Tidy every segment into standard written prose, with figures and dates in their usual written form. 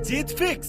जीत fix.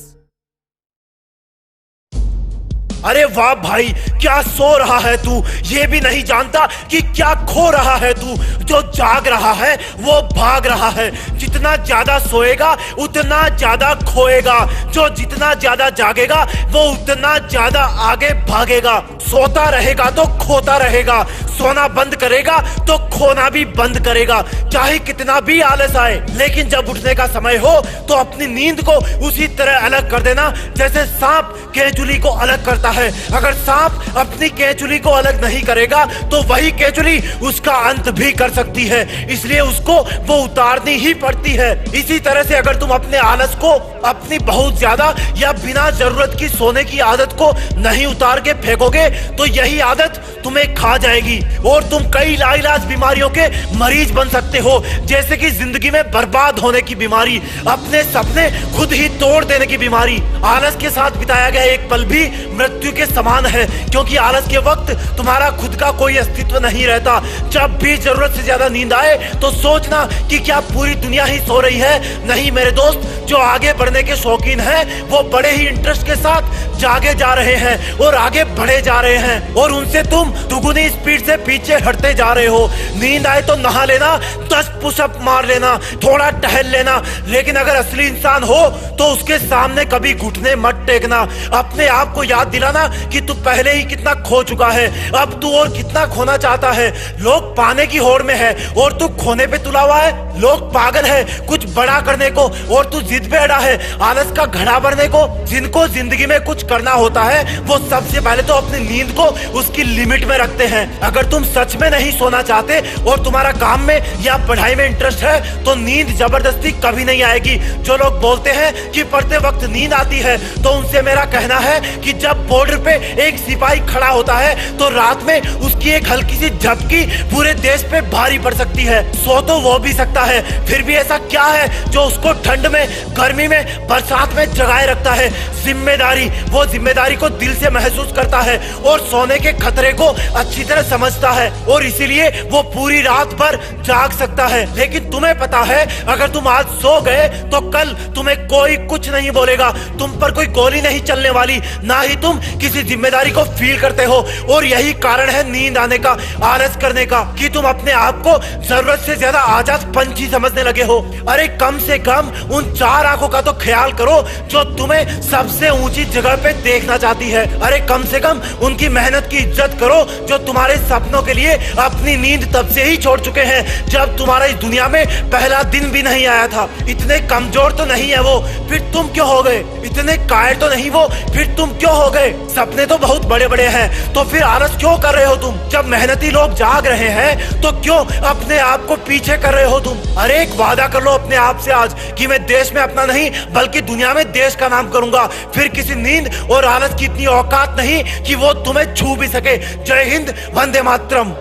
अरे वाह भाई, क्या सो रहा है तू, ये भी नहीं जानता कि क्या खो रहा है तू। जो जाग रहा है वो भाग रहा है, जितना ज्यादा सोएगा उतना ज्यादा खोएगा, जो जितना ज्यादा जागेगा वो उतना ज्यादा आगे भागेगा। सोता रहेगा तो खोता रहेगा, सोना बंद करेगा तो खोना भी बंद करेगा, चाहे कितना भी आलस आए। लेकिन जब उठने का समय हो तो अपनी नींद को उसी तरह अलग कर देना जैसे सांप केंचुली को अलग करता है। अगर सांप अपनी केंचुली को अलग नहीं करेगा तो वही केंचुली उसका अंत भी कर सकती है, इसलिए उसको वो उतारनी ही पड़ती है। इसी तरह से अगर तुम अपने आलस को, अपनी बहुत ज्यादा या बिना जरूरत की सोने की आदत को नहीं उतार के फेंकोगे तो यही आदत तुम्हें खा जाएगी और तुम कई लाइलाज बीमारियों के मरीज बन सकते हो, जैसे कि जिंदगी में बर्बाद होने की बीमारी, अपने सपने खुद ही तोड़ देने की बीमारी। आलस के साथ बिताया गया एक पल भी मृत्यु के समान है, क्योंकि आलस के वक्त तुम्हारा खुद का कोई अस्तित्व नहीं रहता। जब भी जरूरत से ज्यादा नींद आए तो सोचना कि क्या पूरी दुनिया ही सो रही है। नहीं मेरे दोस्त, जो आगे बढ़ने के शौकीन हैं वो बड़े ही इंटरेस्ट के साथ जागे जा रहे हैं और आगे बढ़े जा रहे हैं, और उनसे तुम दुगुनी स्पीड से पीछे हटते जा रहे हो। नींद आए तो नहा लेना, 10 पुशअप मार लेना, थोड़ा टहल लेना, लेकिन अगर असली इंसान हो तो उसके सामने कभी घुटने मत टेकना। अपने आप को याद दिलाना कि तू पहले ही कितना खो चुका है, अब तू और कितना खोना चाहता है। लोग पाने की होड़ में है और तू खोने पे तुला हुआ है। लोग पागल है कुछ बड़ा करने को और तू जिद पे अड़ा है आलस का घड़ा भरने को। जिनको जिंदगी में कुछ करना होता है वो सबसे पहले तो अपनी नींद को उसकी लिमिट में रखते हैं। अगर तुम सच में नहीं सोना चाहते और तुम्हारा काम में या पढ़ाई में इंटरेस्ट है तो नींद जबरदस्ती कभी नहीं आएगी। जो लोग बोलते हैं कि पढ़ते वक्त नींद आती है तो उनसे मेरा कहना है कि जब बॉर्डर पे एक सिपाही खड़ा होता है तो रात में उसकी एक हल्की सी झपकी पूरे देश पे भारी पड़ सकती है। सो तो वो भी सकता है, फिर भी ऐसा क्या है जो उसको ठंड में, गर्मी में, बरसात में जगाए रखता है? जिम्मेदारी। वो जिम्मेदारी को दिल से महसूस करता है और सोने के खतरे को अच्छी तरह समझता है और इसीलिए वो पूरी रात भर जाग सकता है। लेकिन तुम्हें पता है अगर तुम आज सो गए तो कल तुम्हें कोई कुछ नहीं बोलेगा, तुम पर कोई गोली नहीं चलने वाली, ना ही तुम किसी जिम्मेदारी को फील करते हो। और यही कारण है नींद आने का, आलस करने का, कि तुम अपने आप को जरूरत से ज्यादा आजाद पंछी समझने लगे हो। अरे कम से कम उन 4 आंखों का तो ख्याल करो जो तुम्हें सबसे ऊंची जगह पे देखना चाहती है। अरे कम से कम उनकी मेहनत की इज्जत करो जो तुम्हारे सपनों के लिए अपनी नींद तब से ही छोड़ चुके हैं जब तुम्हारा इस दुनिया में पहला दिन भी नहीं आया था। इतने कमजोर तो नहीं है वो, फिर तुम क्यों हो गए? इतने कायर तो नहीं वो, फिर तुम क्यों हो गए? सपने तो बहुत बड़े बड़े हैं, तो फिर आलस क्यों कर रहे हो तुम? जब मेहनती लोग जाग रहे हैं तो क्यों अपने आप को पीछे कर रहे हो तुम? अरे एक वादा कर लो अपने आप से आज कि मैं देश में अपना नहीं बल्कि दुनिया में देश का नाम करूंगा। फिर किसी नींद और आलस की इतनी औकात नहीं कि वो तुम्हें छू भी सके। जय हिंद, वंदे मातरम।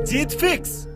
जीत फिक्स।